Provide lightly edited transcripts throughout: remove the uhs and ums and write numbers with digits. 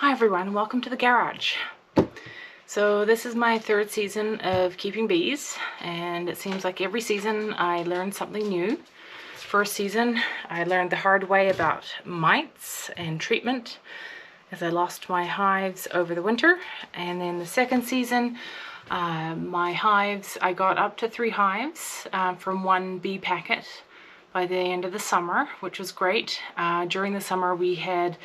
Hi everyone, welcome to the garage. So this is my third season of keeping bees, and it seems like every season I learn something new. First season I learned the hard way about mites and treatment as I lost my hives over the winter, and then the second season my hives, I got up to 3 hives from 1 bee packet by the end of the summer, which was great. During the summer we had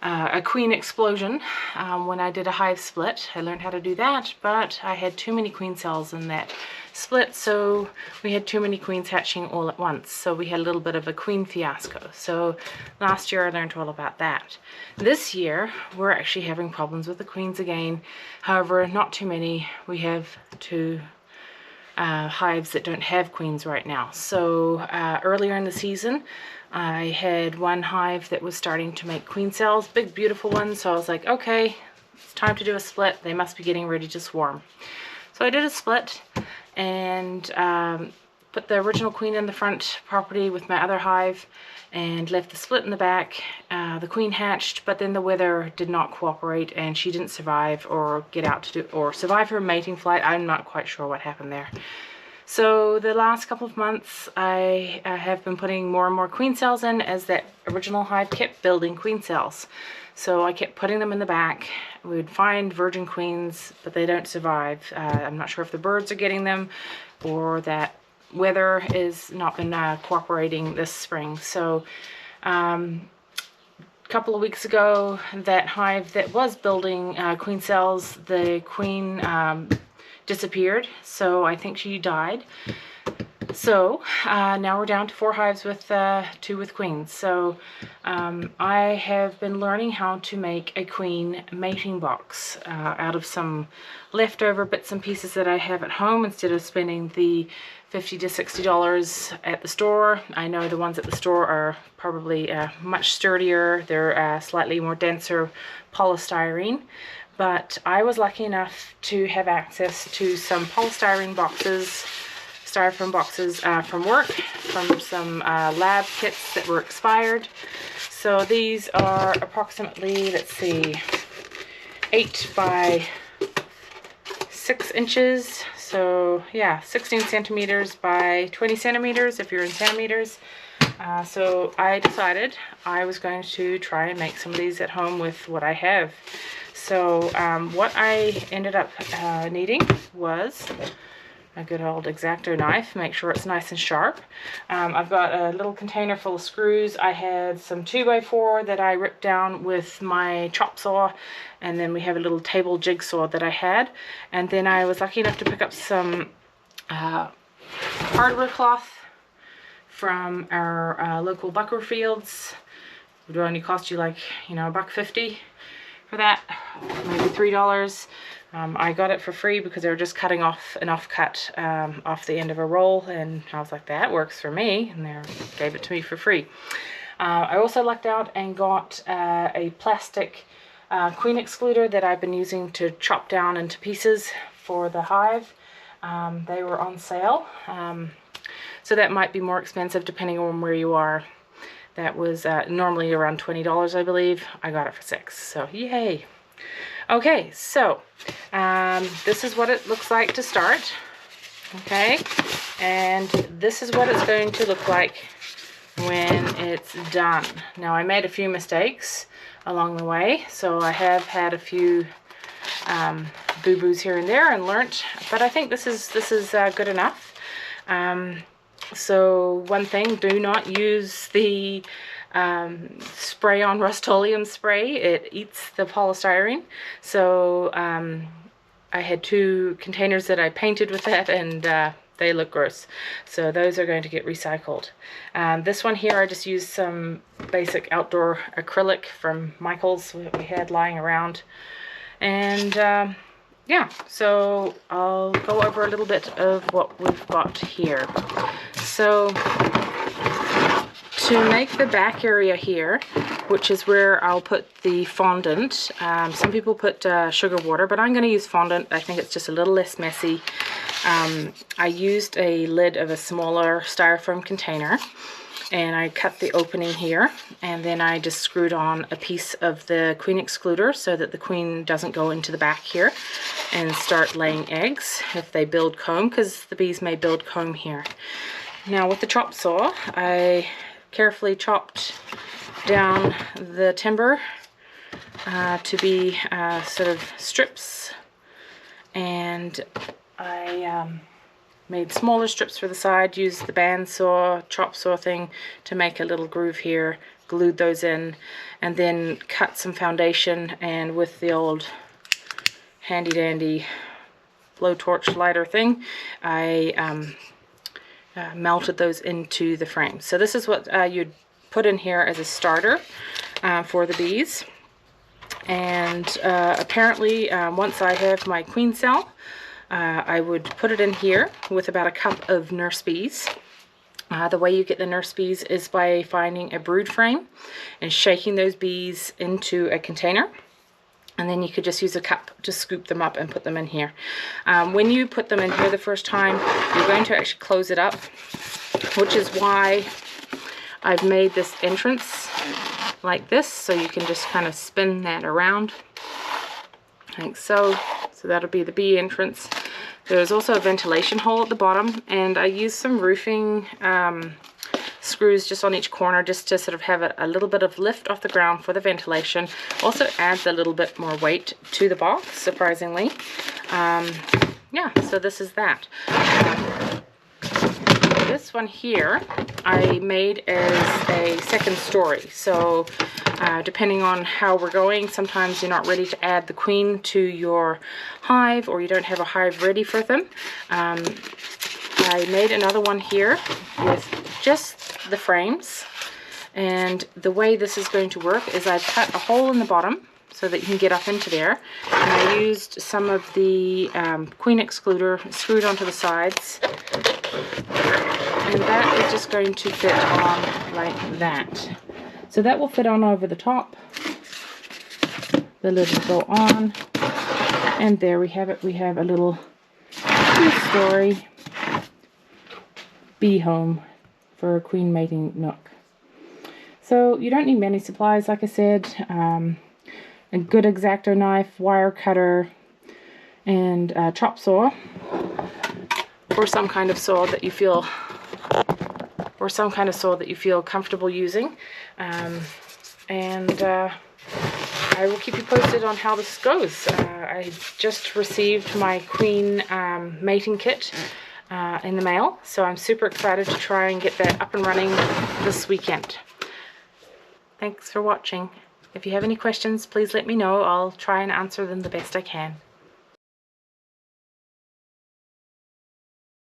a queen explosion when I did a hive split. I learned how to do that, but I had too many queen cells in that split, so we had too many queens hatching all at once, so we had a little bit of a queen fiasco. So last year I learned all about that. This year we're actually having problems with the queens again, however not too many. We have 2 hives that don't have queens right now. So earlier in the season I had 1 hive that was starting to make queen cells, big beautiful ones, so I was like, okay, it's time to do a split. They must be getting ready to swarm. So I did a split and put the original queen in the front property with my other hive and left the split in the back. The queen hatched, but then the weather did not cooperate and she didn't survive or get out to do or survive her mating flight. I'm not quite sure what happened there. So the last couple of months I have been putting more and more queen cells in, as that original hive kept building queen cells. So I kept putting them in the back. We would find virgin queens, but they don't survive. I'm not sure if the birds are getting them or that weather is not been cooperating this spring. So a couple of weeks ago, that hive that was building queen cells, the queen disappeared, so I think she died. So now we're down to 4 hives with 2 with queens. So I have been learning how to make a queen mating box out of some leftover bits and pieces that I have at home, instead of spending the $50 to $60 at the store. I know the ones at the store are probably much sturdier. They're slightly more denser polystyrene. But I was lucky enough to have access to some polystyrene boxes, styrofoam boxes from work, from some lab kits that were expired. So these are approximately, let's see, 8 by 6 inches. So yeah, 16 centimeters by 20 centimeters if you're in centimeters. So I decided I was going to try and make some of these at home with what I have. So what I ended up needing was a good old X-Acto knife. Make sure it's nice and sharp. I've got a little container full of screws. I had some 2x4 that I ripped down with my chop saw, and then we have a little table jigsaw that I had. And then I was lucky enough to pick up some hardware cloth from our local buckwheat fields. It would only cost you like, you know, $1.50 for that, maybe $3. I got it for free because they were just cutting off an offcut off the end of a roll, and I was like, that works for me, and they gave it to me for free. I also lucked out and got a plastic queen excluder that I've been using to chop down into pieces for the hive. They were on sale, so that might be more expensive depending on where you are. That was normally around $20, I believe. I got it for $6, so yay. Okay, so this is what it looks like to start. Okay, and this is what it's going to look like when it's done. Now I made a few mistakes along the way, so I have had a few boo-boos here and there and learnt, but I think this is good enough. So one thing, do not use the spray on Rust-Oleum spray. It eats the polystyrene. So I had 2 containers that I painted with that, and they look gross. So those are going to get recycled. This one here, I just used some basic outdoor acrylic from Michael's that we had lying around. And yeah, so I'll go over a little bit of what we've got here. So to make the back area here, which is where I'll put the fondant, some people put sugar water, but I'm going to use fondant. I think it's just a little less messy. I used a lid of a smaller styrofoam container. and I cut the opening here, and then I just screwed on a piece of the queen excluder so that the queen doesn't go into the back here and start laying eggs if they build comb, because the bees may build comb here. Now with the chop saw, I carefully chopped down the timber to be sort of strips, and I made smaller strips for the side, used the bandsaw, chop saw thing to make a little groove here, glued those in, and then cut some foundation, and with the old handy dandy blowtorch lighter thing, I melted those into the frame. So this is what you'd put in here as a starter for the bees. And apparently once I have my queen cell, I would put it in here with about a cup of nurse bees. The way you get the nurse bees is by finding a brood frame and shaking those bees into a container. And then you could just use a cup to scoop them up and put them in here. When you put them in here the first time, you're going to actually close it up, which is why I've made this entrance like this, so you can just kind of spin that around like so. So that'll be the bee entrance. There's also a ventilation hole at the bottom, and I used some roofing screws just on each corner just to sort of have a little bit of lift off the ground for the ventilation. Also adds a little bit more weight to the box, surprisingly. Yeah, so this is that. This one here I made as a second story. So depending on how we're going, sometimes you're not ready to add the queen to your hive, or you don't have a hive ready for them. I made another one here with just the frames, and the way this is going to work is I've cut a hole in the bottom so that you can get up into there, and I used some of the queen excluder screwed onto the sides, and that is just going to fit on like that. So that will fit on over the top. The lid will go on, and there we have it. We have a little 2-story bee home for a queen mating nook. So you don't need many supplies, like I said. A good X-Acto knife, wire cutter, and a chop saw, or some kind of saw that you feel, comfortable using. I will keep you posted on how this goes. I just received my queen mating kit in the mail, so I'm super excited to try and get that up and running this weekend. Thanks for watching. If you have any questions, please let me know. I'll try and answer them the best I can.